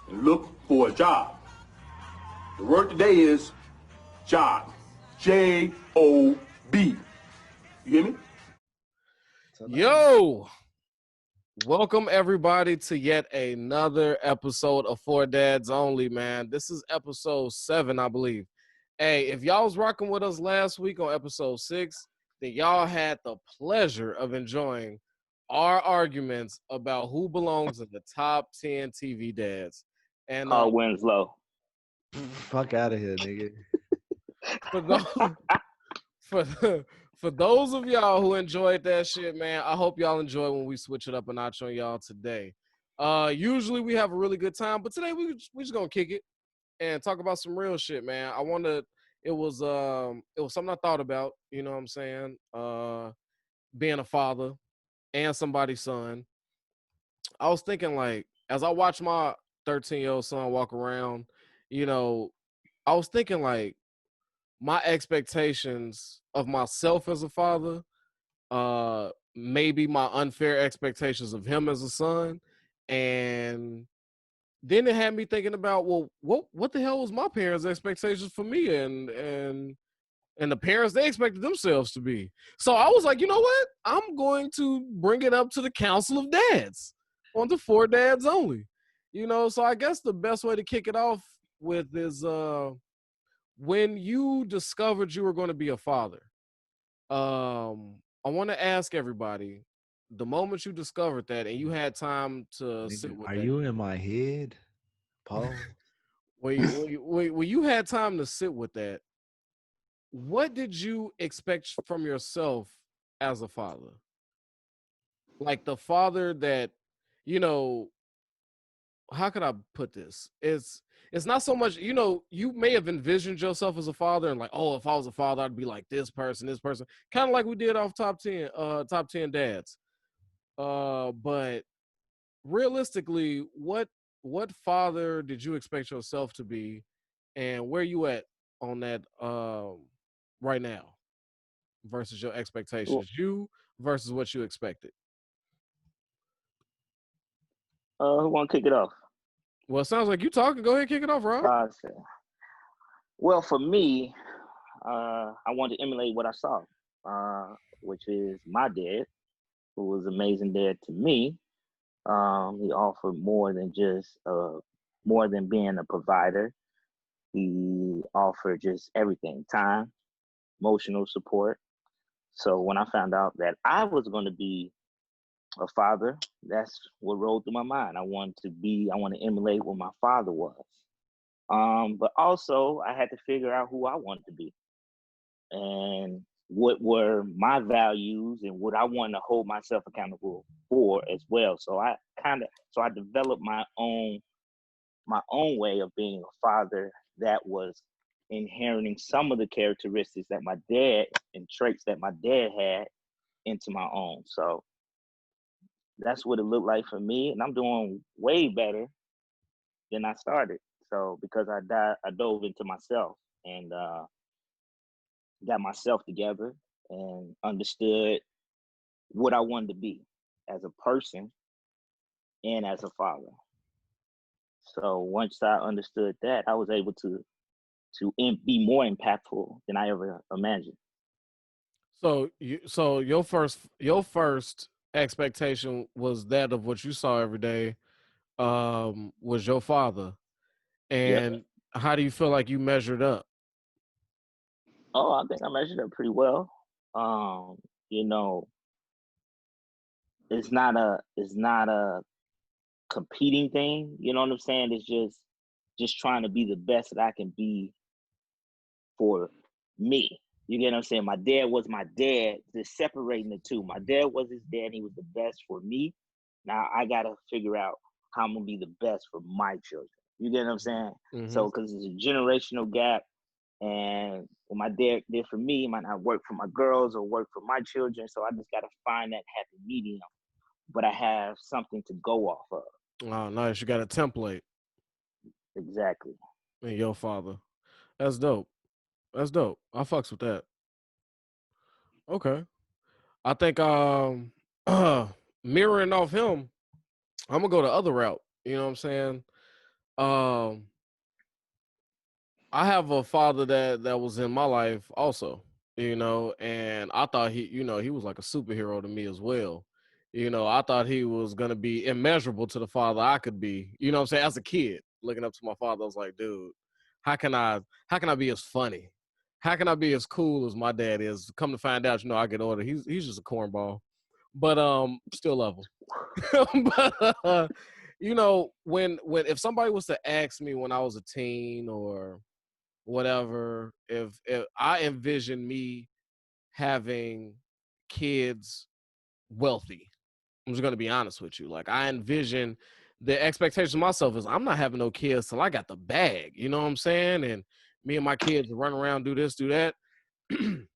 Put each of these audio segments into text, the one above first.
and look for a job. The word today is job. J-O-B. You hear me? Yo, welcome everybody to yet another episode of Four Dads Only, man. This is episode 7, I believe. Hey, if y'all was rocking with us last week on episode 6, then y'all had the pleasure of enjoying our arguments about who belongs in the top 10 TV dads. And Carl Winslow. Fuck out of here, nigga. for those, for those of y'all who enjoyed that shit, man, I hope y'all enjoy when we switch it up a notch on y'all today. Usually we have a really good time, but today we just gonna kick it and talk about some real shit, man. It was something I thought about, you know what I'm saying? Being a father and somebody's son. I was thinking, like, as I watch my 13-year-old son walk around, you know, I was thinking, like, my expectations of myself as a father, maybe my unfair expectations of him as a son, and then it had me thinking about, well, what the hell was my parents' expectations for me, and the parents they expected themselves to be. So I was like, you know what? I'm going to bring it up to the Council of Dads on the Four Dads Only. You know, so I guess the best way to kick it off with is when you discovered you were going to be a father. I want to ask everybody, the moment you discovered that and you had time to sit Nigga, with are that, you in my head, Paul? when you had time to sit with that, what did you expect from yourself as a father? Like the father that, you know, how could I put this? It's not so much, you know, you may have envisioned yourself as a father and like, oh, if I was a father, I'd be like this person. Kind of like we did off top 10 dads. But realistically, what father did you expect yourself to be, and where you at on that right now versus your expectations? You versus what you expected. Who want to kick it off? Well, it sounds like you talking. Go ahead, kick it off, Rob. Well, for me, I want to emulate what I saw, which is my dad, who was an amazing dad to me. He offered more than being a provider. He offered just everything: time, emotional support. So when I found out that I was going to be a father, that's what rolled through my mind. I want to emulate what my father was. But also I had to figure out who I wanted to be and what were my values and what I wanted to hold myself accountable for as well. So I developed my own way of being a father that was inheriting some of the characteristics that my dad and traits that my dad had into my own. So that's what it looked like for me, and I'm doing way better than I started. So because I dove into myself and got myself together and understood what I wanted to be as a person and as a father. So once I understood that, I was able to be more impactful than I ever imagined. So your first expectation was that of what you saw every day, was your father. Yep. And how do you feel like you measured up? Oh, I think I measured up pretty well. You know, it's not a competing thing. You know what I'm saying? It's just trying to be the best that I can be for me. You get what I'm saying? My dad was my dad. Just separating the two. My dad was his dad. He was the best for me. Now I gotta figure out how I'm gonna be the best for my children. You get what I'm saying? Mm-hmm. So, because it's a generational gap, and what my dad did for me might not work for my girls or work for my children. So I just gotta find that happy medium. But I have something to go off of. Oh, nice. You got a template. Exactly. And your father. That's dope. That's dope. I fucks with that. Okay. I think mirroring off him, I'm gonna go the other route. You know what I'm saying? Um, I have a father that was in my life also, and I thought he was like a superhero to me as well. I thought he was gonna be immeasurable to the father I could be. You know what I'm saying? As a kid, looking up to my father, I was like, dude, how can I be as funny? How can I be as cool as my dad is? Come to find out, I get older. He's just a cornball. But still love him. but when if somebody was to ask me when I was a teen or whatever, if I envision me having kids wealthy, I'm just gonna be honest with you. Like I envision the expectation of myself is I'm not having no kids till I got the bag. You know what I'm saying? And me and my kids run around, do this, do that. And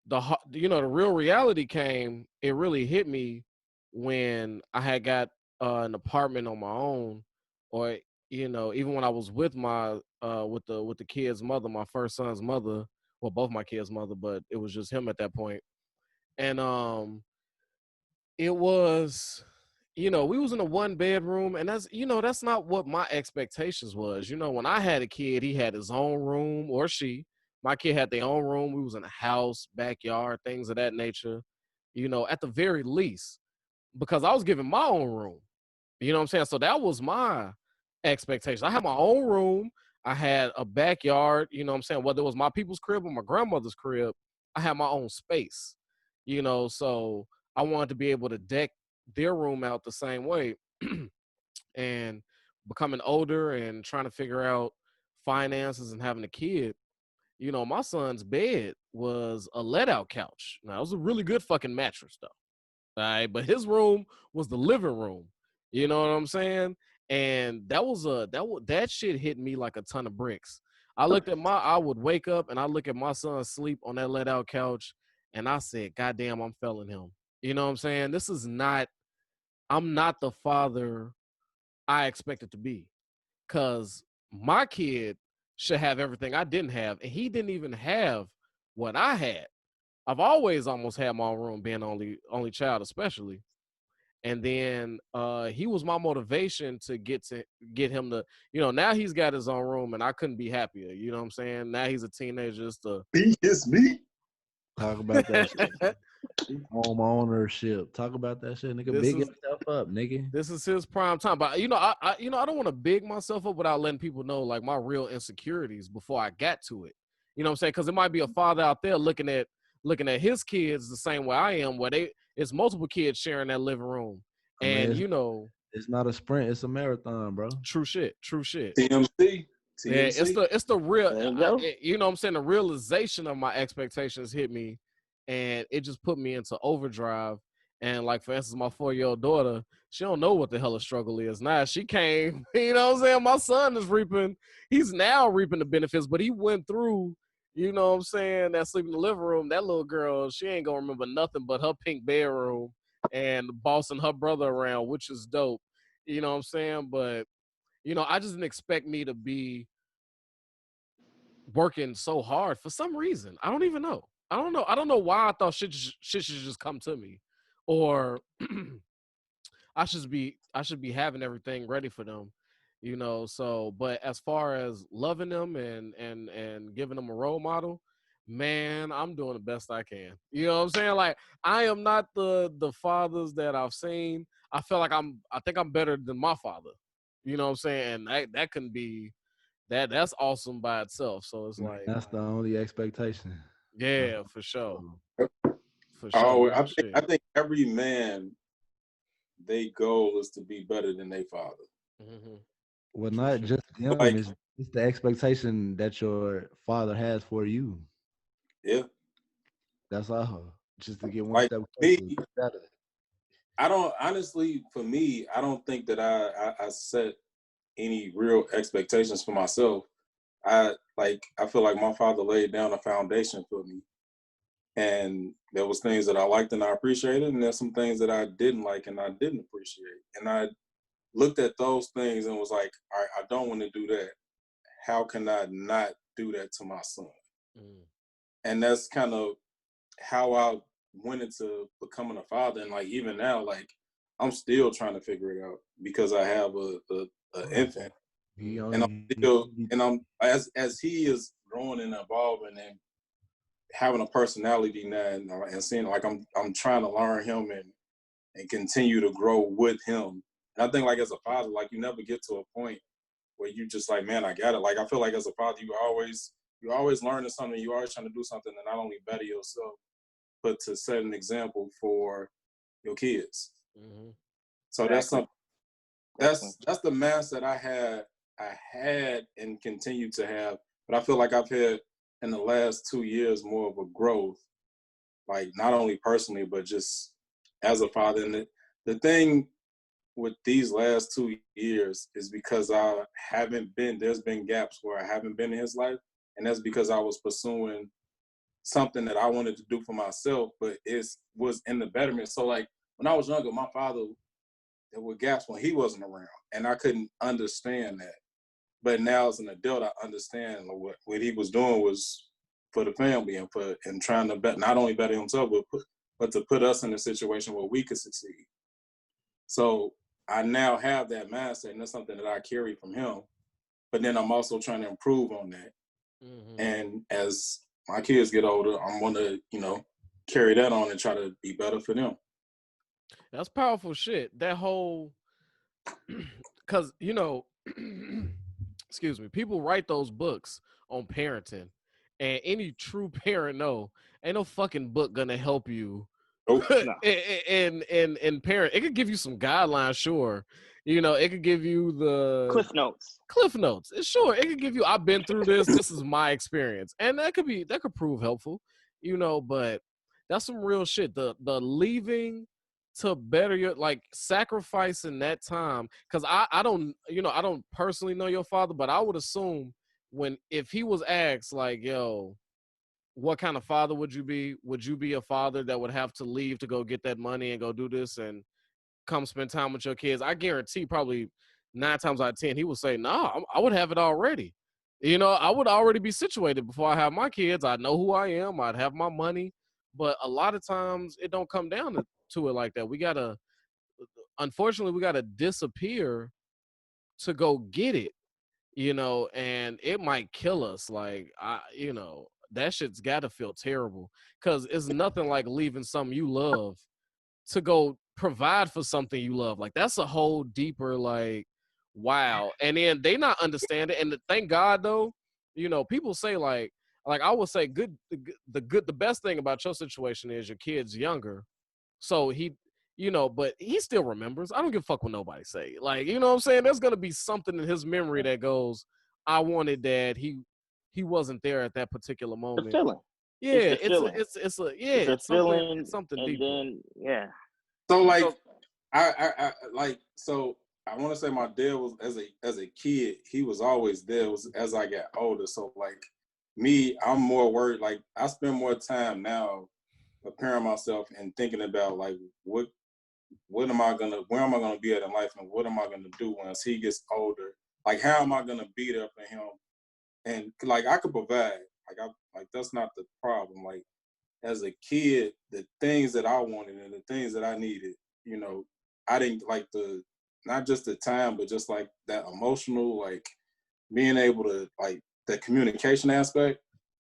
the real reality came. It really hit me when I had got an apartment on my own, or even when I was with my with the kid's mother, my first son's mother, well, both my kids' mother, but it was just him at that point. And it was, we was in a one bedroom, and that's not what my expectations was. When I had a kid, he had his own room, or she. My kid had their own room. We was in a house, backyard, things of that nature. At the very least, because I was given my own room. You know what I'm saying? So that was my expectation. I had my own room. I had a backyard. You know what I'm saying? Whether it was my people's crib or my grandmother's crib, I had my own space. So I wanted to be able to deck their room out the same way. And becoming older and trying to figure out finances and having a kid, my son's bed was a let out couch. Now, it was a really good fucking mattress, though. All right, but his room was the living room. You know what I'm saying? And that shit hit me like a ton of bricks. I would wake up and I look at my son sleep on that let out couch, and I said, God damn, I'm failing him. You know what I'm saying? I'm not the father I expected to be. Cause my kid should have everything I didn't have, and he didn't even have what I had. I've always almost had my own room, being only child, especially. And then he was my motivation to get him to, now he's got his own room, and I couldn't be happier. You know what I'm saying? Now he's a teenager. It's me. Talk about that shit. Home ownership. Talk about that shit, nigga. This Big is yourself up, nigga. this is his prime time. But I don't want to big myself up without letting people know like my real insecurities before I got to it. You know what I'm saying? Because there might be a father out there looking at his kids the same way I am, where it's multiple kids sharing that living room. I mean, And it's not a sprint, it's a marathon, bro. true shit. TMC. Yeah, it's the real, There you go. you know what I'm saying? The realization of my expectations hit me, and it just put me into overdrive. And like, for instance, my 4-year-old daughter, she don't know what the hell a struggle is. Now she came, you know what I'm saying? My son he's now reaping the benefits, but he went through, you know what I'm saying, that sleep in the living room. That little girl, she ain't gonna remember nothing but her pink bedroom and bossing her brother around, which is dope. You know what I'm saying? But, I just didn't expect me to be working so hard for some reason. I don't even know. I don't know why I thought shit should just come to me, or I should be having everything ready for them, So, but as far as loving them and giving them a role model, man, I'm doing the best I can. You know what I'm saying? Like, I am not the fathers that I've seen. I think I'm better than my father. You know what I'm saying? And that can be that's awesome by itself. So it's like, That's the only expectation. That's yeah, for sure. For sure. Oh, Real I shit. think every man, their goal is to be better than their father. Mm-hmm. well, True not shit. just them, Like, it's the expectation that your father has for you. yeah, That's all. Just to get one like step me, closer. Better. I don't honestly. For me, I don't think that I set any real expectations for myself. I feel like my father laid down a foundation for me, and there was things that I liked and I appreciated, and there's some things that I didn't like and I didn't appreciate. And I looked at those things and was like, all right, I don't want to do that. How can I not do that to my son? Mm. And that's kind of how I went into becoming a father. And like even now, like I'm still trying to figure it out because I have an infant, He and only I'm still, and I'm as he is growing and evolving and having a personality now, and seeing like I'm trying to learn him and continue to grow with him. And I think like as a father, like you never get to a point where you just like, man, I got it. Like I feel like as a father, you're always learning something. You're always trying to do something to not only better yourself, but to set an example for your kids. Mm-hmm. So Exactly. that's something. That's the mindset I had and continue to have. But I feel like I've had in the last 2 years more of a growth, like not only personally but just as a father. And the thing with these last 2 years is because there's been gaps where I haven't been in his life, and that's because I was pursuing something that I wanted to do for myself, but it was in the betterment. So like when I was younger, my father, there were gaps when he wasn't around, and I couldn't understand that. But now as an adult, I understand what he was doing was for the family and trying to not only better himself, but to put us in a situation where we could succeed. So I now have that mindset, and that's something that I carry from him. But then I'm also trying to improve on that. Mm-hmm. And as my kids get older, I'm going to, carry that on and try to be better for them. That's powerful shit. That whole, because excuse me, people write those books on parenting, and any true parent ain't no fucking book gonna help you. Oh, No. in parent, it could give you some guidelines, sure. It could give you the Cliff notes. Cliff notes. Sure, it could give you. I've been through this. This is my experience, and that could prove helpful. But that's some real shit. The leaving to better your, like, sacrificing that time, because I don't I don't personally know your father, but I would assume if he was asked like, yo, what kind of father would you be? Would you be a father that would have to leave to go get that money and go do this and come spend time with your kids? I guarantee probably 9 times out of 10 he would say, nah, I would have it already. I would already be situated before I have my kids. I know who I am. I'd have my money. But a lot of times it don't come down to it like that. Unfortunately, we gotta disappear to go get it, and it might kill us. Like, that shit's gotta feel terrible, because it's nothing like leaving something you love to go provide for something you love. Like, that's a whole deeper, like, wow. And then they not understand it. And thank God though, people say like I would say the best thing about your situation is your kid's younger. So but he still remembers. I don't give a fuck what nobody say. Like, you know what I'm saying? There's gonna be something in his memory that goes, I wanted dad. He wasn't there at that particular The moment. feeling. Yeah, It's the feeling. it's something and deeper. then So like So, I want to say my dad was as a kid, he was always there. It was as I got older. So like me, I'm more worried. Like I spend more time now preparing myself and thinking about like where am I gonna be at in life, and what am I gonna do once he gets older? Like how am I gonna be there for him? And like I could provide. Like that's not the problem. Like as a kid, the things that I wanted and the things that I needed, I didn't like not just the time, but just like that emotional, like being able to, like the communication aspect.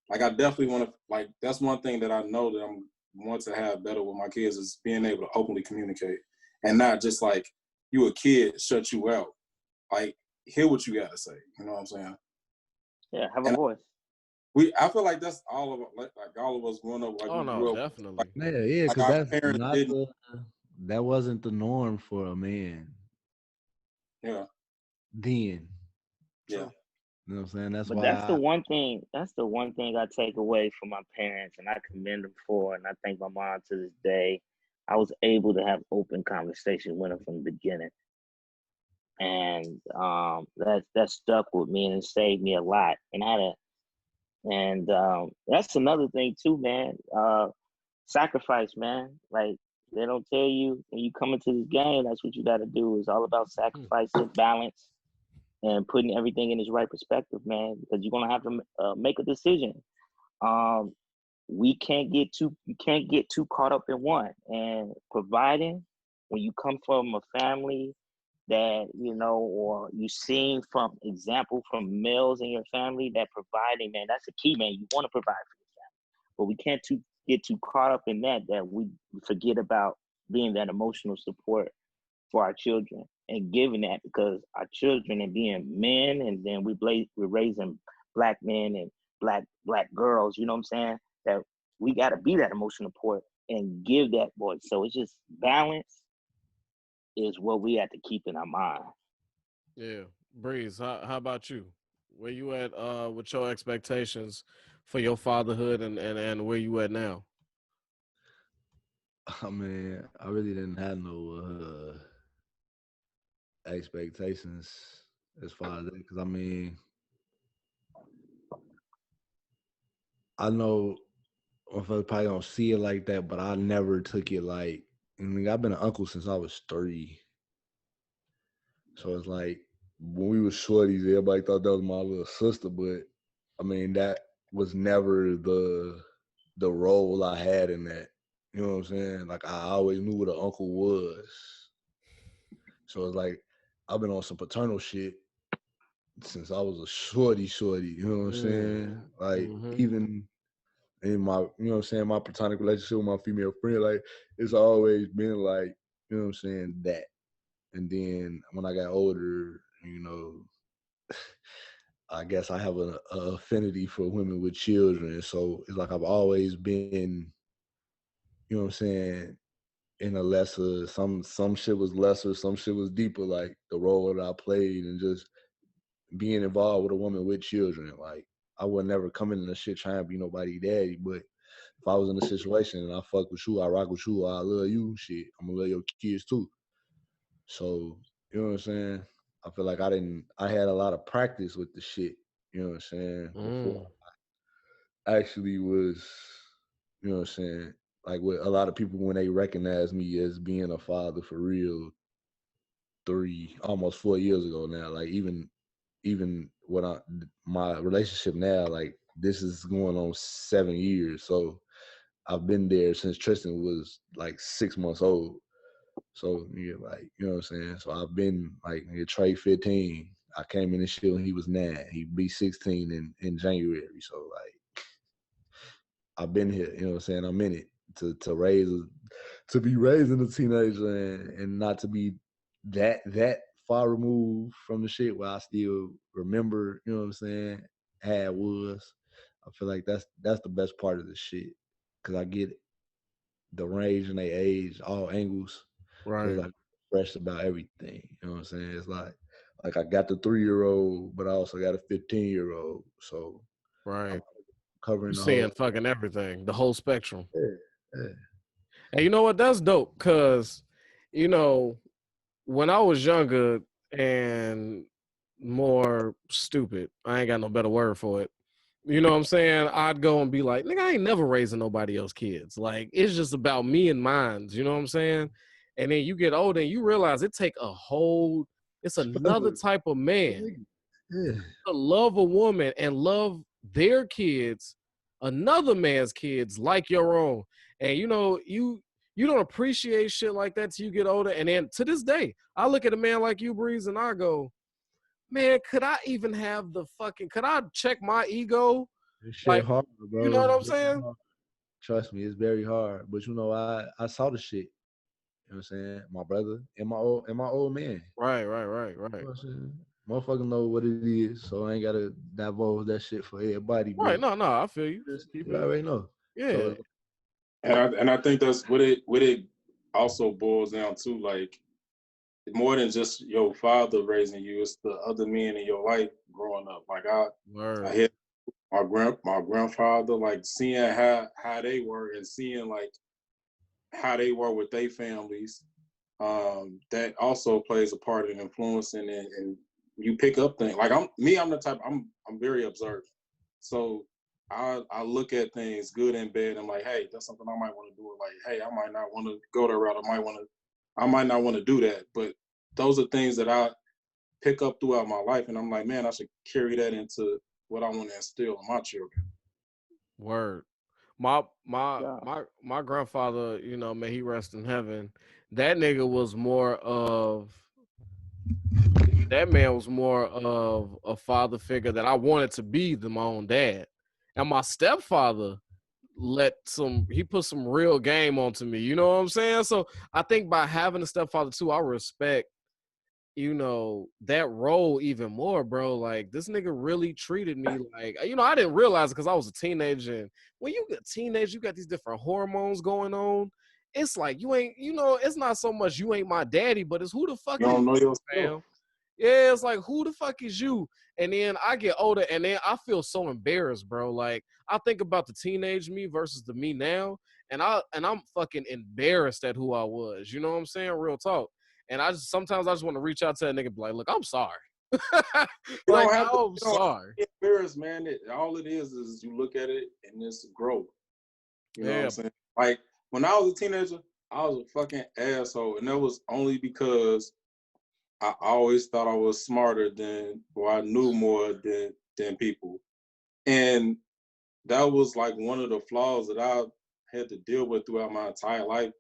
Like I definitely want to, like, that's one thing that I know that I'm want to have better with my kids is being able to openly communicate and not just like you a kid, shut you out. Like hear what you got to say. You know what I'm saying? yeah, have a And voice. I feel like that's all of like all of us growing up, like oh we no, grew up, definitely. Yeah, like because our that's parents not didn't. that wasn't the norm for a man Yeah, then. yeah. True. You know what I'm saying? That's But why that's the one thing I take away from my parents, and I commend them for, and I thank my mom to this day. I was able to have open conversation with them from the beginning. And that stuck with me and it saved me a lot. And that's another thing too, man. Sacrifice, man. Like they don't tell you when you come into this game, that's what you got to do. It's all about sacrificing, balance, and putting everything in its right perspective, man. Because you're gonna have to make a decision. Um, you can't get too caught up in one. And providing, when you come from a family that, or you seen from example from males in your family that providing, man, that's the key, man. You want to provide for your family, but we can't get too caught up in that we forget about being that emotional support for our children and giving that, because our children and being men, and then we're raising black men and black girls, you know what I'm saying, that we got to be that emotional support and give that voice. So it's just balance is what we have to keep in our mind. Yeah, Breeze. How about you? Where you at with your expectations for your fatherhood, and where you at now? I mean, I really didn't have no expectations as far as that, because I mean, I know motherfuckers probably don't see it like that, but I never took it like. I mean, I've been an uncle since I was 3, so it's like when we were shorties, everybody thought that was my little sister, but I mean that was never the role I had in that. You know what I'm saying? Like I always knew what an uncle was, so it's like I've been on some paternal shit since I was a shorty. You know what I'm saying? Like Mm-hmm. even in my, you know what I'm saying, my platonic relationship with my female friend, like it's always been like, you know what I'm saying, that. And then when I got older, I guess I have a affinity for women with children. So it's like I've always been, you know what I'm saying, in a lesser, some shit was lesser, some shit was deeper, like the role that I played and just being involved with a woman with children. Like I would never come in the shit trying to be nobody daddy, but if I was in a situation and I fuck with you, I rock with you, I love you, shit, I'm gonna love your kids too. So, you know what I'm saying? I feel like I had a lot of practice with the shit, you know what I'm saying, before I actually was, you know what I'm saying, like with a lot of people when they recognize me as being a father for real almost 4 years ago now. Like even what my relationship now, like this is going on 7 years. So I've been there since Tristan was like 6 months old. So yeah, like you know what I'm saying. So I've been like Trey 15. I came in this shit when he was 9. He be 16 in January. So like I've been here. You know what I'm saying. I'm in it to be raising a teenager and not to be that far removed from the shit where I still remember. You know what I'm saying. How it was. I feel like that's the best part of the shit because I get the range and they age, all angles. So it's Right. like fresh about everything. You know what I'm saying? It's like I got the 3-year-old, but I also got a 15-year-old. So I'm Right. You covering the whole. seeing fucking everything, the whole spectrum. Yeah, yeah. And you know what? That's dope. Cause, you know, when I was younger and more stupid, I ain't got no better word for it. You know what I'm saying? I'd go and be like, nigga, I ain't never raising nobody else's kids. Like, it's just about me and mine. You know what I'm saying? And then you get older and you realize it's another Especially type of man niggas. Yeah. to love a woman and love their kids, another man's kids like your own. And you don't appreciate shit like that till you get older. And then to this day, I look at a man like you, Breeze, and I go, man, could I check my ego? This shit Like, hard, you know bro. what I'm Very saying? hard. Trust me, it's very hard. But I saw the shit. You know what I'm saying? My brother and my old man. Right. You know what I'm saying? Motherfucker know what it is, so I ain't gotta divulge that shit for everybody. But Right. No, I feel you. Keep you it. already know. So Yeah. it's And I think that's what it also boils down to. Like more than just your father raising you, it's the other men in your life growing up. Like I Word. had my grandfather, like seeing how they were and seeing like how they were with their families. That also plays a part in influencing and you pick up things. Like I'm the type I'm very observant. So I look at things good and bad. I'm like, hey, that's something I might want to do. Or like, hey, I might not want to go that route. I might not want to do that. But those are things that I pick up throughout my life, and I'm like, man, I should carry that into what I want to instill in my children. Word. My my Yeah. my my grandfather, may he rest in heaven. That nigga was more of That man was more of a father figure that I wanted to be than my own dad. And my stepfather he put some real game onto me. You know what I'm saying? So I think by having a stepfather too, I respect, that role even more, bro. Like this nigga really treated me like, I didn't realize it because I was a teenager. And when you get a teenager, you got these different hormones going on. It's like you ain't, it's not so much you ain't my daddy, but it's who the fuck You is don't know you, yourself. fam? Yeah, it's like who the fuck is you? And then I get older and then I feel so embarrassed, bro. Like I think about the teenage me versus the me now, and I'm fucking embarrassed at who I was. You know what I'm saying? Real talk. And sometimes I just want to reach out to that nigga and be like, look, I'm sorry. You Like, don't have to. I'm You don't have to sorry. be embarrassed, man. All it is you look at it and it's growth. You know what Yeah. I'm saying? Like when I was a teenager, I was a fucking asshole, and that was only because I always thought I was smarter or I knew more than people, and that was like one of the flaws that I had to deal with throughout my entire life,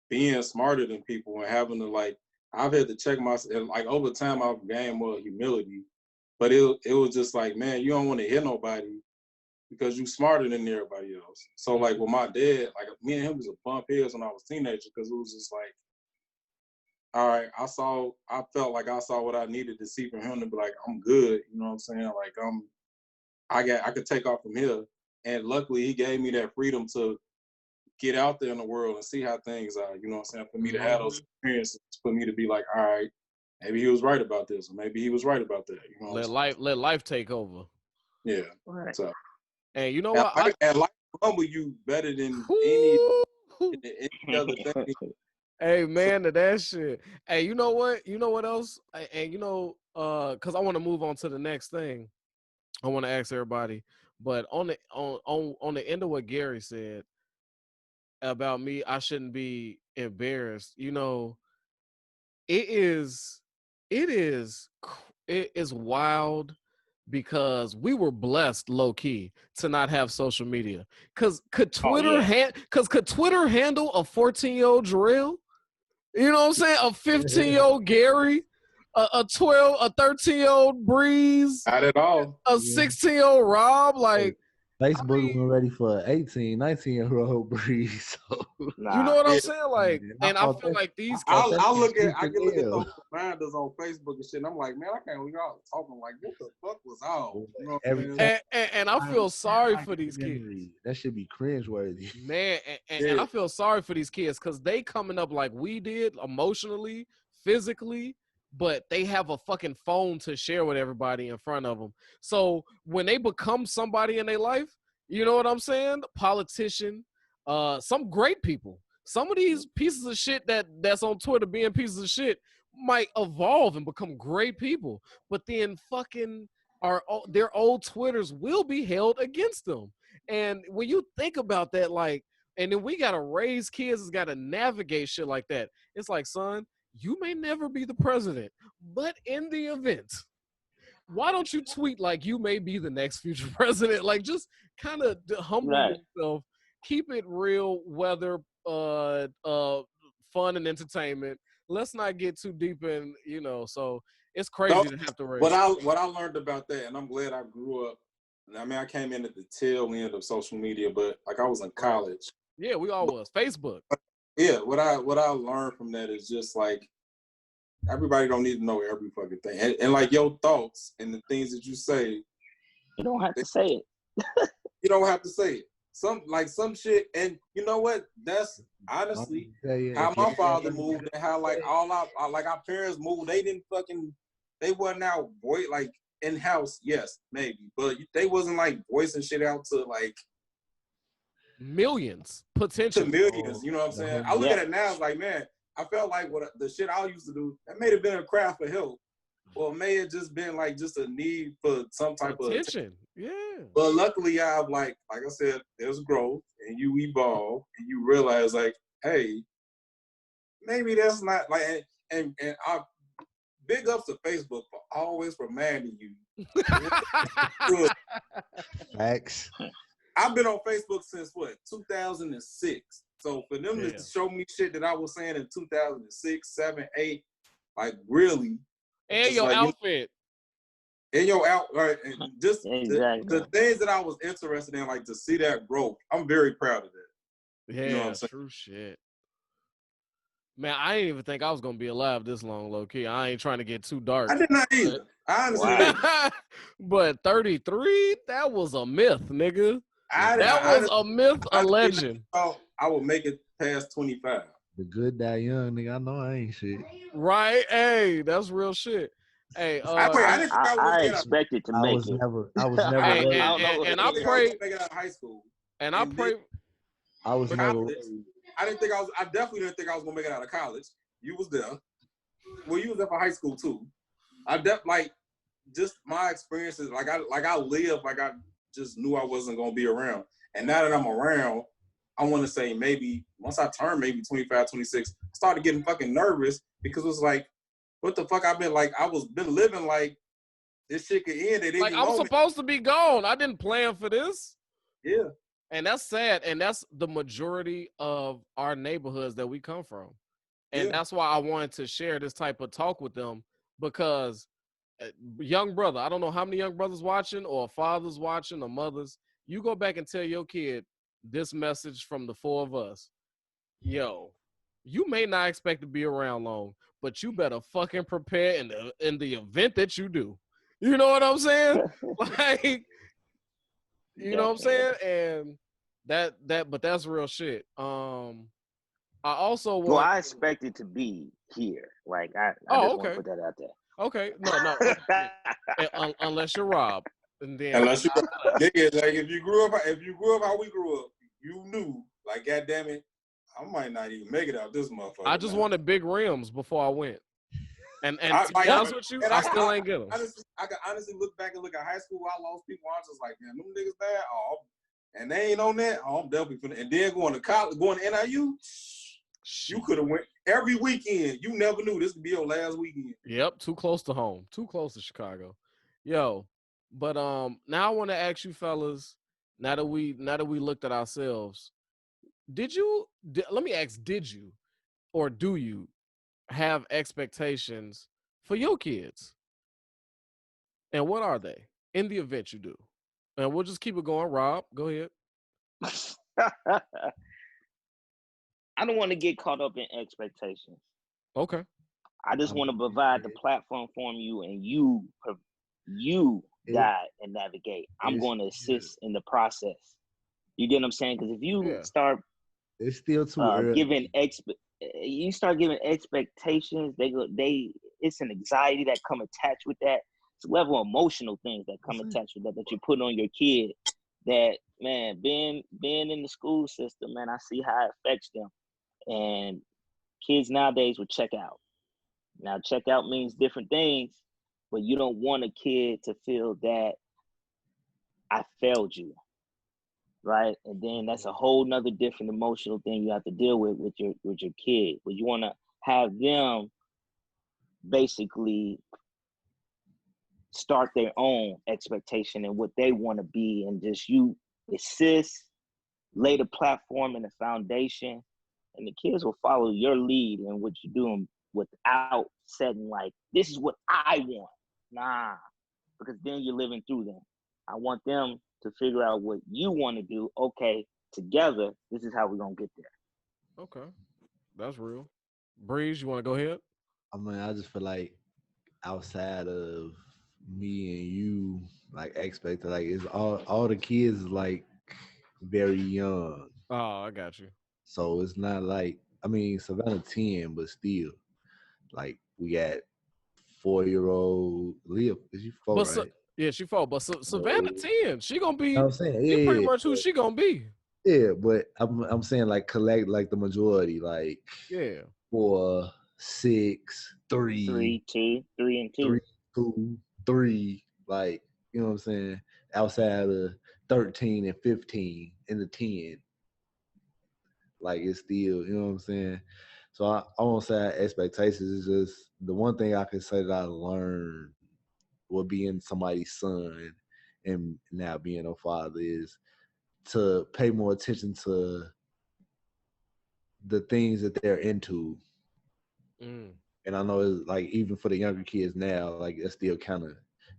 being smarter than people and having to I've had to check myself. Like over time, I've gained more humility, but it was just like, man, you don't want to hit nobody because you smarter than everybody else. So like with my dad, like me and him was a bump heads when I was a teenager because it was just like, all right, I felt like I saw what I needed to see from him to be like, I'm good. You know what I'm saying? Like I could take off from here. And luckily he gave me that freedom to get out there in the world and see how things are. You know what I'm saying? For me to have those experiences, for me to be like, all right, maybe he was right about this, or maybe he was right about that. You know what I'm saying? Let life take over. Yeah. Right. So And you know and what? life will humble you better than Whew. any other thing. Hey So man, to that shit. Hey, you know what? You know what else? And because I want to move on to the next thing. I want to ask everybody, but on the end of what Gary said about me, I shouldn't be embarrassed. It is, it is, it is wild because we were blessed low key to not have social media. Cause Oh yeah. could Twitter handle a 14-year-old Jarrell? You know what I'm saying? A 15-year-old Gary, a 13-year-old Breeze, not at all. a Yeah. 16-year-old Rob. Like, I Facebook mean, wasn't ready for 18, 19-year-old Breeze. So you know Nah. what I'm Yeah. saying? Like, man, and I feel like I these thought kids. that shit I stupid can look at hell. those reminders on Facebook and shit, and I'm like, man, I can't believe y'all talking like, what the fuck was all? You know what Every I'm time saying? And I feel sorry for these kids. memory, that should be cringeworthy. Man, and Yeah. I feel sorry for these kids because they coming up like we did emotionally, physically, but they have a fucking phone to share with everybody in front of them. So when they become somebody in their life, you know what I'm saying? Politician, some great people. Some of these pieces of shit that's on Twitter being pieces of shit might evolve and become great people, but then fucking their old Twitters will be held against them. And when you think about that, like, and then we gotta raise kids, has gotta navigate shit like that. It's like, son, you may never be the president, but in the event, why don't you tweet like you may be the next future president? Like, just kind of humble Right. yourself, keep it real, whether fun and entertainment. Let's not get too deep in, So it's So crazy to have to raise. what I learned about that, and I'm glad I grew up. I mean, I came in at the tail end of social media, but like I was in Right. college. Yeah, we all But was Facebook. yeah, what I learned from that is just like everybody don't need to know every fucking thing, and like your thoughts and the things that you say, You don't have to say it. you don't have to say it. Some shit, and you know what? That's honestly how If you my ain't father ready, moved, and how like like our parents moved. They wasn't out like in house, yes, maybe, but they wasn't like voicing shit out to like Millions, to potentially. millions. You know what I'm the saying? whole I look Yeah. at it now, it's like, man, I felt like what the shit I used to do that may have been a cry for help, or it may have just been like just a need for some type of attention. Attention. Yeah. But luckily, I've like I said, there's growth, and you evolve, and you realize like, hey, maybe that's not like, and I big ups to Facebook for always reminding you. Good. facts. I've been on Facebook since what 2006. So for them to Damn. show me shit that I was saying in 2006, 7, 8, like really, And just your like outfit. in your out, right? And just Exactly. the things that I was interested in, like to see that growth. I'm very proud of that. Yeah, You know what I'm saying? true shit. Man, I didn't even think I was gonna be alive this long, low key. I ain't trying to get too dark. I did not either. I honestly Wow. didn't. But 33, that was a myth, nigga. That I was a myth, a honestly legend. thought I would make it past 25. The good die young, nigga. I know I ain't shit. Right? Hey, that's real shit. Hey, I didn't think I was gonna I make it out. expected to I make was it. never Hey, worried. I don't know. and I I didn't think I was pray, gonna make it out of high school. and I And pray. I was never college, worried. I definitely didn't think I was gonna make it out of college. You was there. Well, you was there for high school too. Just my experiences, like I lived, like I just knew I wasn't gonna be around. And now that I'm around, I want to say maybe once I turned maybe 25, 26, I started getting fucking nervous because it was like, what the fuck? I was been living like this shit could end at Like any I'm moment. supposed to be gone. I didn't plan for this. Yeah. And that's sad. And that's the majority of our neighborhoods that we come from. And that's why I wanted to share this type of talk with them because young brother, I don't know how many young brothers watching or fathers watching or mothers, you go back and tell your kid this message from the four of us. Yo, you may not expect to be around long, but you better fucking prepare in the event that you do. You know what I'm saying? Like, you know what I'm saying? And but that's real shit. I also Well, want. I expected to be here. Like I Oh, just want okay. to put that out there. Okay, no. Unless you're Rob, and then Unless you nigga, like if you grew up how we grew up, you knew, like, God damn it, I might not even make it out this motherfucker. I just wanted big rims before I went. And to be like, honest with you, and I still ain't get them. I can honestly look back and look at high school where I lost people. I was just like, man, them niggas bad. Oh, and they ain't on that. Oh, I'm definitely finna. And then going to college, going to NIU, you could have went every weekend. You never knew this would be your last weekend. Yep, too close to home, too close to Chicago. Yo, but now I want to ask you fellas. Now that we looked at ourselves, let me ask, did you or do you have expectations for your kids? And what are they in the event you do? And we'll just keep it going. Rob, go ahead. I don't want to get caught up in expectations. Okay. I just want to provide the platform for you, and you guide and navigate. I'm going to assist in the process. You get what I'm saying? Because if you start, it's still too early. You start giving expectations. It's an anxiety that come attached with that. It's a level of emotional things that come attached with that you put on your kid. That, man, being in the school system, man, I see how it affects them. And kids nowadays will check out. Now, check out means different things, but you don't want a kid to feel that I failed you, right? And then that's a whole nother different emotional thing you have to deal with your kid. But you want to have them basically start their own expectation and what they want to be, and just you assist, lay the platform and the foundation, and the kids will follow your lead in what you're doing without setting like, this is what I want. Nah, because then you're living through them. I want them to figure out what you want to do. Okay, together, this is how we're going to get there. Okay. That's real. Breeze, you want to go ahead? I mean, I just feel like outside of me and you, like expected, like it's all the kids is like very young. Oh, I got you. So it's not like, I mean, Savannah 10, but still, like we got 4-year-old Leah. Is she 4, right? Yeah, she 4. But Savannah 10, she gonna be. I'm saying, she pretty much who she gonna be. Yeah, but I'm saying like collect like the majority, like 4, 6, 3, 3, 2, 3 and 2, 3, 2, 3, like, you know what I'm saying? Outside of 13 and 15 in the 10. Like it's still, you know what I'm saying? So I won't say expectations. It's just the one thing I can say that I learned with being somebody's son and now being a father is to pay more attention to the things that they're into. And I know it's like even for the younger kids now, like it's still kind of,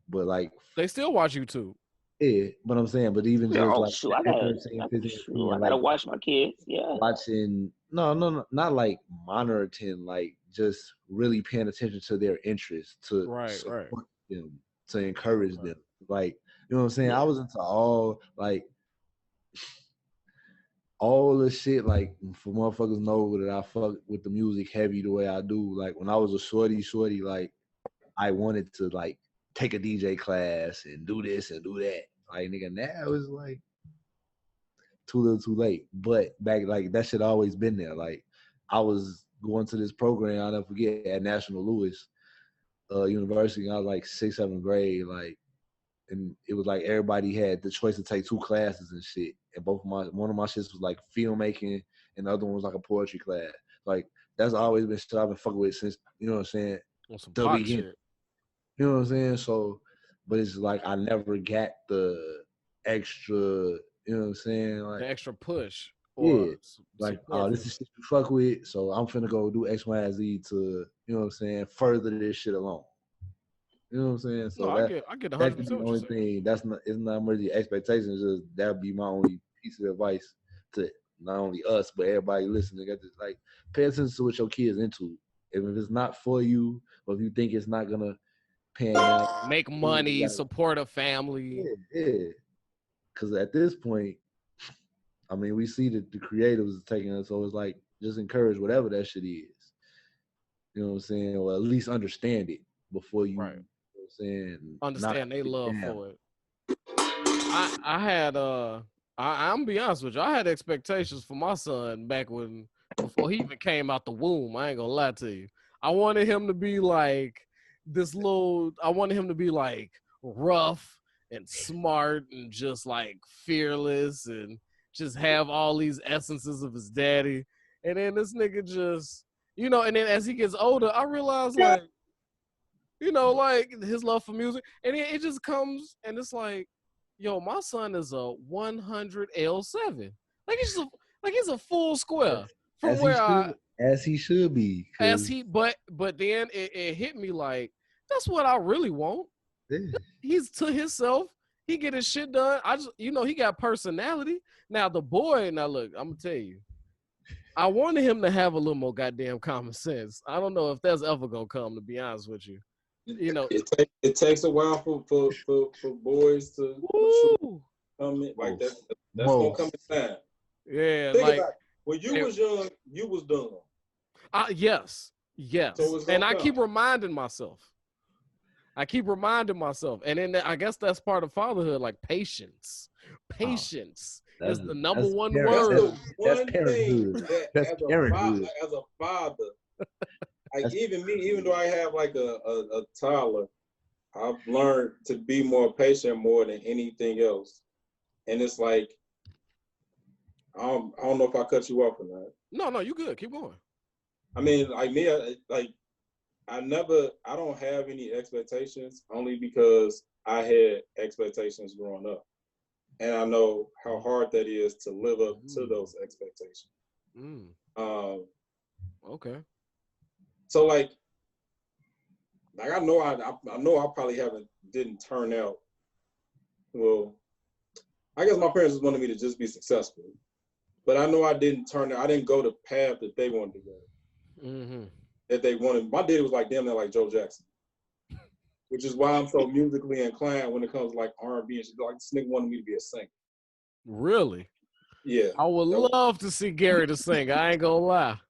but like They still watch YouTube. yeah, but I'm saying, but even Yeah, just oh like shoot, 13, 15, I 16, gotta like watch my kids. Yeah. watching no, not like monitoring, like just really paying attention to their interests, to Right. support them, to encourage Okay. them. Like, you know what I'm saying? Yeah. I was into all the shit, like for motherfuckers know that I fuck with the music heavy the way I do. Like when I was a shorty, like I wanted to like take a DJ class and do this and do that. Like nigga, now it's like too little too late. But back like that shit always been there. Like I was going to this program, I'll never forget, at National Louis University. I was like sixth, seventh grade, like, and it was like everybody had the choice to take two classes and shit. And one of my shits was like filmmaking, and the other one was like a poetry class. Like that's always been shit I've been fucking with since, you know what I'm saying, On some the pot beginning. shit. You know what I'm saying? So, but it's like I never got the extra, you know what I'm saying? Like, The extra push yeah, or like, support this from. is shit you fuck with, so I'm finna go do X, Y, and Z to, you know what I'm saying, further this shit along. You know what I'm saying? No, So I get 100% that could be the what you're only saying. thing. It's not really expectations. Just that would be my only piece of advice to not only us but everybody listening. Got this, like, pay attention to what your kids into. If it's not for you, or if you think it's not gonna pan out, Make you money, gotta, support a family. yeah. Because at this point, I mean, we see that the creatives is taking us, so it's like just encourage whatever that shit is. You know what I'm saying? Or at least understand it before you, Right. you know what I'm saying, knock Understand they it love down. for it. I had I'm gonna be honest with you. I had expectations for my son back when before he even came out the womb. I ain't gonna lie to you. I wanted him to be like I wanted him to be like rough and smart and just like fearless and just have all these essences of his daddy. And then this nigga just, and then as he gets older, I realized like, like his love for music. And it just comes and it's like, yo, my son is a 100 L7. He's a full square from As he where should, as he should be, as because he but then it hit me like that's what I really want. He's to himself. He get his shit done. I just he got personality. Now the boy, now look, I'm gonna tell you, I wanted him to have a little more goddamn common sense. I don't know if that's ever gonna come, to be honest with you. It takes a while for boys to come in like that. That's gonna come in time. Yeah, Think like about it. When you was young, you was dumb. Yes. So it's And gonna I come. keep reminding myself. And then I guess that's part of fatherhood, like patience. Patience is the number one That's word. the That's one thing parenthood. that That's parenthood. as a father, like even me, even though I have like a toddler, I've learned to be more patient more than anything else. And it's like, I don't know if I cut you off or not. No, you good. Keep going. I mean, like me, I don't have any expectations only because I had expectations growing up. And I know how hard that is to live up to those expectations. Okay. So like I know I probably didn't turn out well. I guess my parents just wanted me to just be successful, but I know I didn't go the path that they wanted to go. That they wanted. My daddy was like damn near like Joe Jackson, which is why I'm so musically inclined when it comes to like R&B and shit. Like this nigga wanted me to be a singer. Really? Yeah. I would love to see Gary to sing. I ain't gonna lie.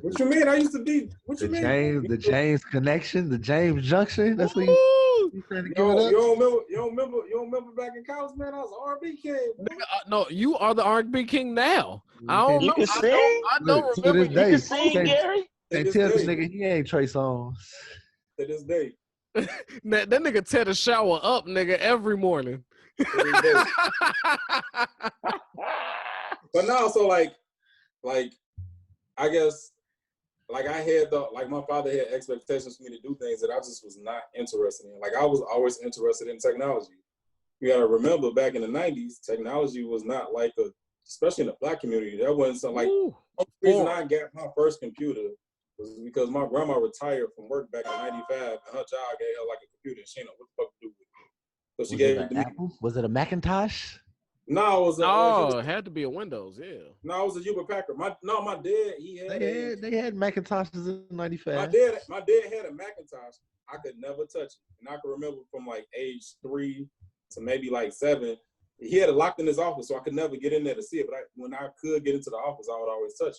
What you mean? I used to be. What you mean? The James connection, the James Junction. That's what you trying to give it up. You don't remember back in college, man? I was R&B king. No, you are the R&B king now. I don't You know. can sing. I don't remember. You can sing, Gary. They tell this nigga he ain't Trey Songz. To this day. that nigga tear the shower up, nigga, every morning. But no, so like I guess like I had my father had expectations for me to do things that I just was not interested in. Like I was always interested in technology. You gotta remember back in the 90s, technology was not like especially in the Black community, that wasn't something like the reason I got my first computer was because my grandma retired from work back in '95, and her job gave her like a computer, and she didn't know what the fuck to do with it. So she gave it to me. Apple? Was it a Macintosh? No, it was No, it had to be a Windows. Yeah. No, it was a Hewlett Packard. My dad, he had They had Macintoshes in '95. my dad had a Macintosh. I could never touch it, and I can remember from like age 3 to maybe like 7. He had it locked in his office, so I could never get in there to see it. But when I could get into the office, I would always touch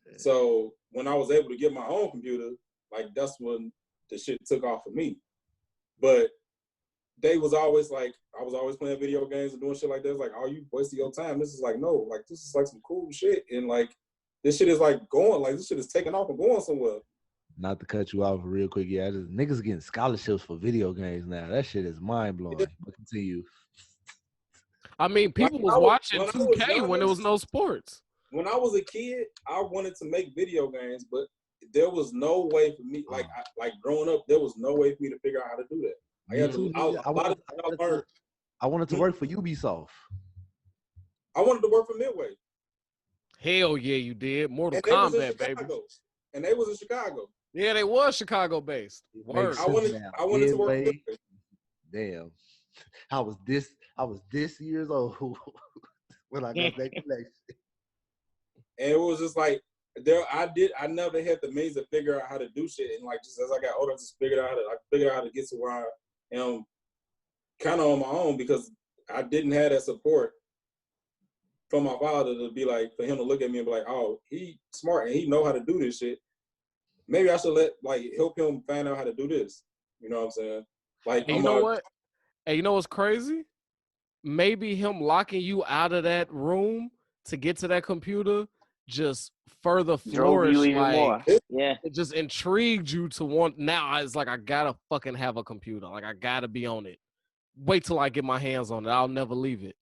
it. So when I was able to get my own computer, like that's when the shit took off for me. But they was always like, I was always playing video games and doing shit like that. It's like, oh, you wasting your time. This is like, no, like this is like some cool shit. And like, this shit is like going, like this shit is taking off and going somewhere. Not to cut you off real quick, yeah, niggas getting scholarships for video games now. That shit is mind blowing. But continue. I mean, people was watching 2K when there was no sports. When I was a kid, I wanted to make video games, but there was no way for me, like growing up, there was no way for me to figure out how to do that. I wanted to work for Ubisoft. I wanted to work for Midway. Hell yeah, you did. Mortal Kombat, baby. And they was in Chicago. Yeah, they was Chicago based. I wanted to work for Midway. Damn. I was this years old when I got that connection. And it was just like I never had the means to figure out how to do shit. And like just as I got older, I just figured out how to get to where I am kind of on my own, because I didn't have that support from my father to be like, for him to look at me and be like, oh, he smart and he know how to do this shit. Maybe I should help him find out how to do this. You know what I'm saying? Like, and you know what? Hey, you know what's crazy? Maybe him locking you out of that room to get to that computer just further flourished, you even more. Yeah. It just intrigued you to want. Now it's like, I gotta fucking have a computer. Like, I gotta be on it. Wait till I get my hands on it. I'll never leave it.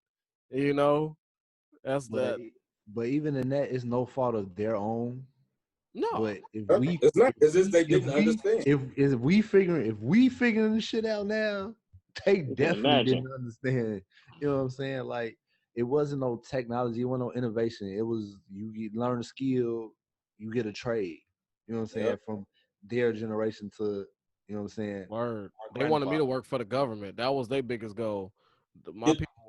You know, that's that. But even in that, it's no fault of their own. No, but it's not. It's just they didn't understand. If we figuring this shit out now, they definitely didn't understand. You know what I'm saying? Like, it wasn't no technology, it wasn't no innovation. It was you learn a skill, you get a trade. You know what I'm saying? Yep. From their generation to, you know what I'm saying? Word. They wanted me to work for the government. That was their biggest goal.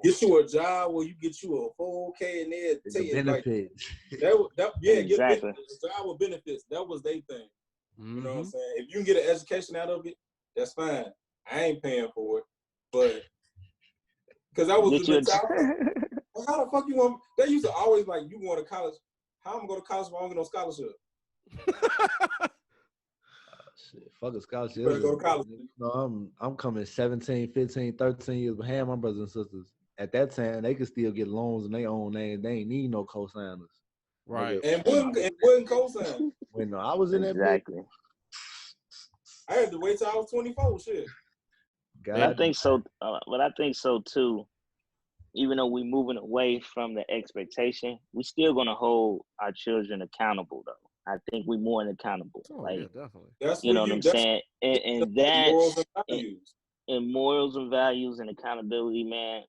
Get you a job where you get you a 4K and then take benefits. Exactly. Get a job with benefits. That was their thing. Mm-hmm. You know what I'm saying? If you can get an education out of it, that's fine. I ain't paying for it, but because that was the mentality. How the fuck you want? They used to always like, you going to college? How am I going to college if I don't get no scholarship? Shit, fuck a scholarship. Go to college. No, I'm coming 17, 15, 13 years behind my brothers and sisters. At that time, they could still get loans in their own name. They ain't need no co-signers. Right. And wouldn't co-sign. When I was in that exactly. I had to wait till I was 24. Shit. I think so. But I think so too. Even though we're moving away from the expectation, we still gonna hold our children accountable though. I think we're more than accountable. Yeah, definitely. You know what I'm saying? And that's in morals and values and accountability, man,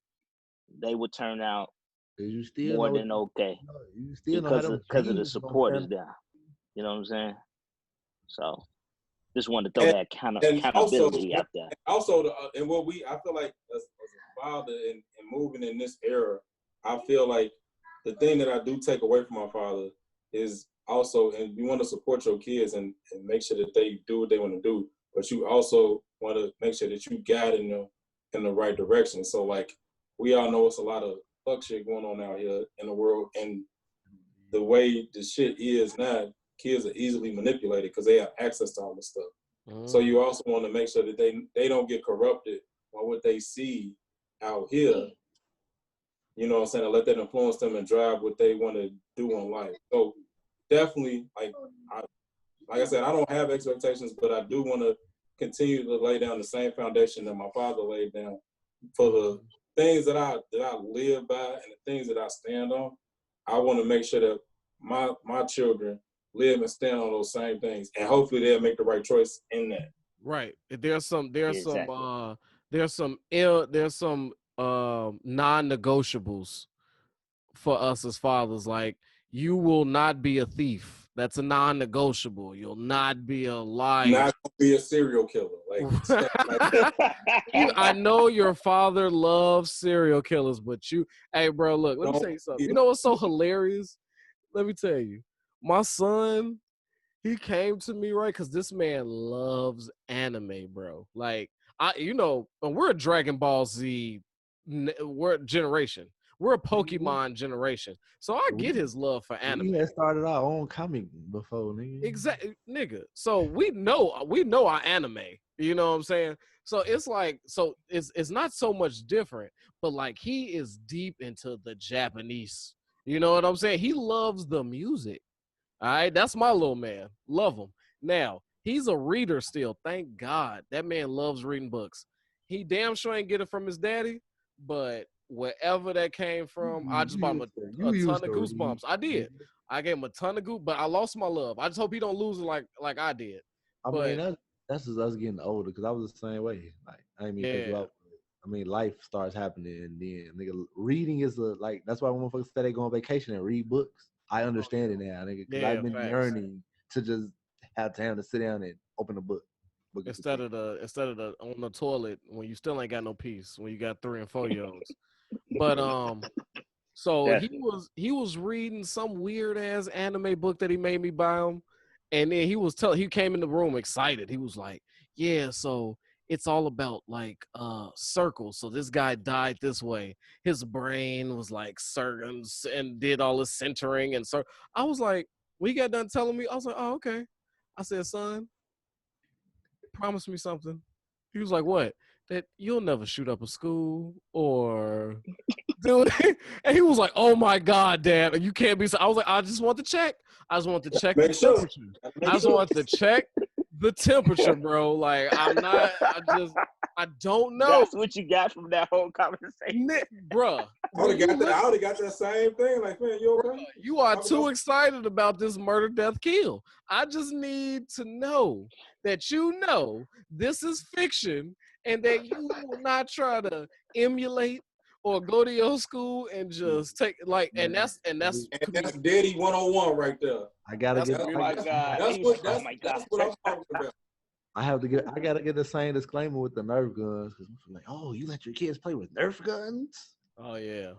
they would turn out more than okay. You still because of the support is down. You know what I'm saying? So just wanted to throw that accountability out there. Also, I feel like as a father and moving in this era, I feel like the thing that I do take away from my father is also, and you want to support your kids and make sure that they do what they want to do, but you also want to make sure that you guide them in the right direction. So like, we all know it's a lot of fuck shit going on out here in the world, and the way the shit is now, kids are easily manipulated because they have access to all this stuff. Mm-hmm. So you also want to make sure that they don't get corrupted by what they see out here. You know what I'm saying? And let that influence them and drive what they want to do in life. So definitely, like I said, I don't have expectations, but I do want to continue to lay down the same foundation that my father laid down for the things that I live by and the things that I stand on. I want to make sure that my children live and stand on those same things, and hopefully they'll make the right choice in that. Right. There's some non-negotiables for us as fathers. Like, you will not be a thief. That's a non-negotiable. You'll not be a liar. Not gonna be a serial killer. Like stuff like that. I know your father loves serial killers, but hey, bro, look, let me tell you something. You know what's so hilarious? Let me tell you. My son, he came to me, right? Because this man loves anime, bro. Like, we're a Dragon Ball Z we're a generation. We're a Pokemon generation. So I get his love for anime. We had started our own comic before, nigga. Exactly, nigga. So we know our anime. You know what I'm saying? So it's like, it's not so much different, but like he is deep into the Japanese. You know what I'm saying? He loves the music. All right, that's my little man. Love him. Now, he's a reader still. Thank God. That man loves reading books. He damn sure ain't get it from his daddy, but wherever that came from, I just bought him a ton of goosebumps. I did. I gave him a ton of goosebumps, but I lost my love. I just hope he don't lose it like I did. I mean, that's just us getting older, because I was the same way. Like, I didn't mean to cut you out. I mean, life starts happening, and then nigga, reading is like, that's why when motherfuckers say they go on vacation and read books, I understand it now, nigga, because I've been yearning to just have time to sit down and open a book. Instead of the on the toilet when you still ain't got no peace, when you got 3 and 4 year olds. But so he was reading some weird ass anime book that he made me buy him, and then he came in the room excited. He was like, "Yeah, so it's all about like circles. So this guy died this way. His brain was like circles and did all the centering and so." I was like, when he got done telling me, I was like, "Oh, okay." I said, "Son, promise me something." He was like, "What?" "That you'll never shoot up a school or dude." And he was like, "Oh my God, Dad, you can't be so." I was like, "I just want to check. I just want to check the temperature. I just want to check the temperature, bro. Like, I don't know." That's what you got from that whole conversation. Bruh. I would have got that same thing. Like, man, you okay? You are too excited about this murder, death, kill. I just need to know that you know this is fiction and that you will not try to emulate or go to your school and just take like, and that's Daddy 101 right there. I gotta get. Oh my God. That's what I'm talking about. I gotta get the same disclaimer with the Nerf guns, because I'm like, oh, you let your kids play with Nerf guns? Oh yeah.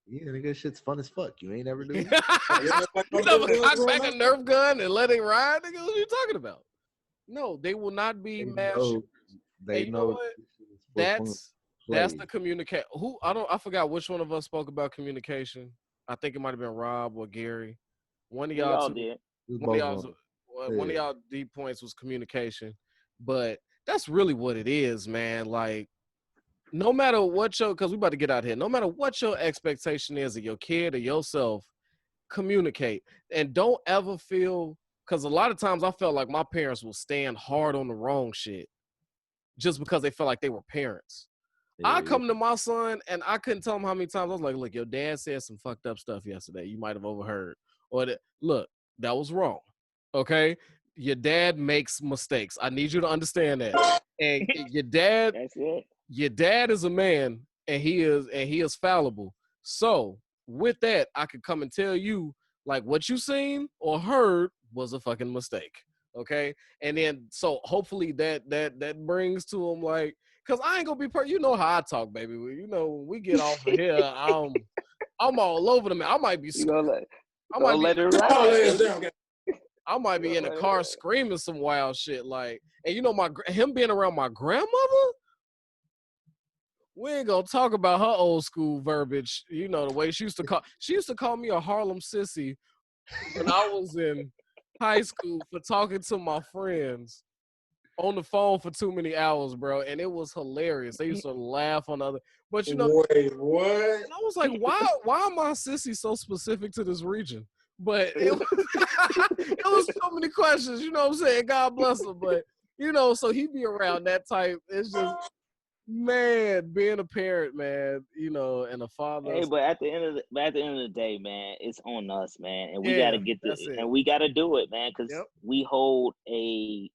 Yeah, nigga, shit's fun as fuck. You ain't never do it? You never cock back a Nerf gun and let it ride? Nigga, what are you talking about? No, they will not be mass shooters. They you know what? That's the communicate. I forgot which one of us spoke about communication. I think it might have been Rob or Gary. One of y'all did. One of y'all deep points was communication. But that's really what it is, man. Like, no matter what because we about to get out here, no matter what your expectation is of your kid or yourself, communicate. And don't ever feel, because a lot of times I felt like my parents will stand hard on the wrong shit just because they felt like they were parents. I come to my son and I couldn't tell him how many times I was like, look, your dad said some fucked up stuff yesterday. You might have overheard. Or look, that was wrong. Okay? Your dad makes mistakes. I need you to understand that. And your dad, that's it. Your dad is a man and he is fallible. So with that, I could come and tell you like what you seen or heard was a fucking mistake. Okay. And then so hopefully that brings to him like, because I ain't gonna be you know how I talk, baby. You know, when we get off of here, I'm all over the man. I might be I might be in the car screaming some wild shit. Like, and you know, him being around my grandmother, we ain't gonna talk about her old school verbiage. You know, the way she used to call me a Harlem sissy when I was in high school for talking to my friends on the phone for too many hours, bro. And it was hilarious. They used to laugh on the other, but you know, wait, what? And I was like, why am I sissy so specific to this region? But it was so many questions, you know what I'm saying? God bless him. But you know, so he be around that type. It's just, man, being a parent, man, you know, and a father. Hey, but at the end of the day, man, it's on us, man, and we gotta we gotta do it, man, because we hold a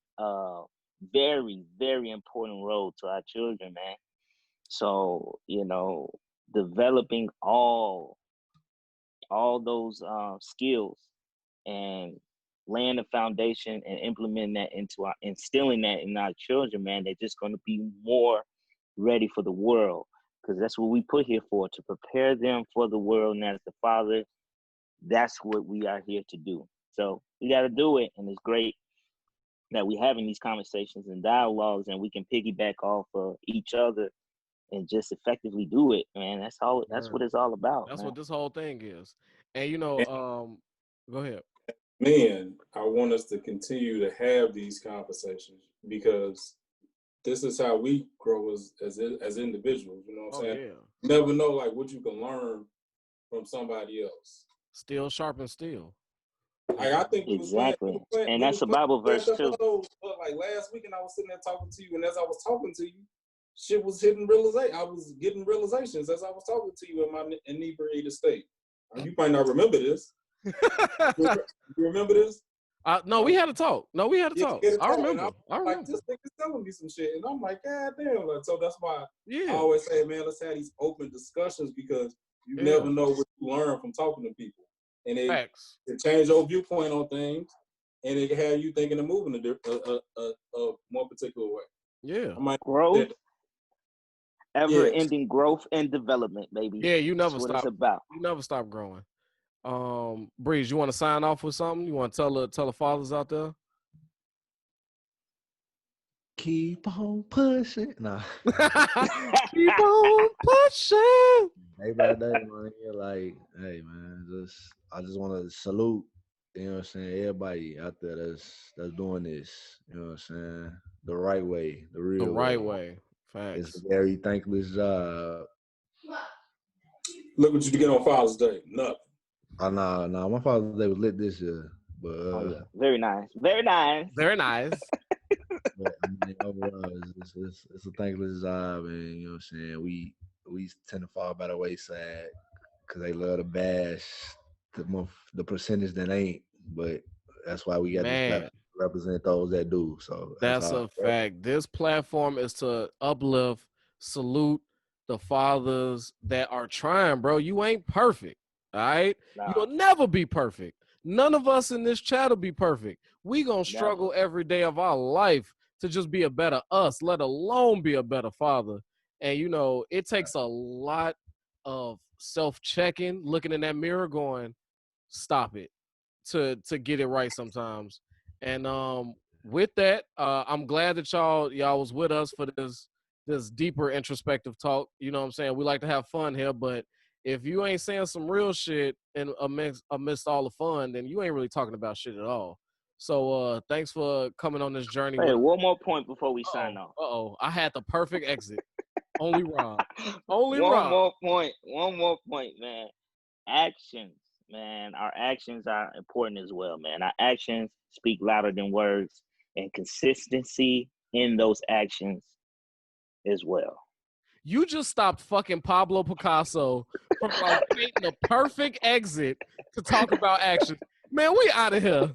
very, very important role to our children, man. So, you know, developing all those skills and laying the foundation and implementing that instilling that in our children, man, they're just going to be more ready for the world, because that's what we put here for, to prepare them for the world. And as the father, that's what we are here to do. So we got to do it. And it's great that we having these conversations and dialogues, and we can piggyback off of each other and just effectively do it, man. That's all. That's what it's all about. That's man. what this whole thing is. And you know, go ahead. Man, I want us to continue to have these conversations, because this is how we grow as individuals. You know what I'm saying? Yeah. You never know like what you can learn from somebody else. Steel sharpens steel. Like, I think exactly, and that's a Bible verse too. Like last week, and I was sitting there talking to you, and as I was talking to you, shit was hitting realization. I was getting realizations as I was talking to you in my inebriated state. You might not remember this. You remember this? No, we had a talk. I remember. Like, this nigga's telling me some shit, and I'm like, God damn. Like, so that's why I always say, man, let's have these open discussions, because you never know what you learn from talking to people. And it change your viewpoint on things, and it can have you thinking and moving a more particular way. Yeah. Growth, ever-ending growth and development, baby. Yeah, you never That's stop. what it's about. You never stop growing. Breeze, you want to sign off with something? You want to tell the fathers out there? Keep on pushing. Nah. Keep on pushing. Day by day, man. You're like, hey, man, I just want to salute, you know what I'm saying, everybody out there that's doing this, you know what I'm saying, the right way, the real way. The right way. Facts. It's a very thankless job. Look what you get on Father's Day. Nothing. Nah, my Father's Day was lit this year. But very nice. Very nice. Very nice. But, I mean, overall, it's a thankless job, and you know what I'm saying, we tend to fall by the wayside because they love to bash the percentage that ain't. But that's why we got this platform to represent those that do. So that's a fact. This platform is to uplift, salute the fathers that are trying, bro. You ain't perfect, all right? Nah. You'll never be perfect. None of us in this chat will be perfect. We gonna struggle every day of our life to just be a better us, let alone be a better father. And, you know, it takes a lot of self-checking, looking in that mirror going, stop it, to get it right sometimes. And with that, I'm glad that y'all was with us for this deeper introspective talk. You know what I'm saying? We like to have fun here, but if you ain't saying some real shit and amidst all the fun, then you ain't really talking about shit at all. So thanks for coming on this journey. Hey, one more point before we sign off. I had the perfect exit. Only Rob. One more point, man. Actions, man. Our actions are important as well, man. Our actions speak louder than words, and consistency in those actions as well. You just stopped fucking Pablo Picasso from painting the perfect exit to talk about action. Man, we out of here.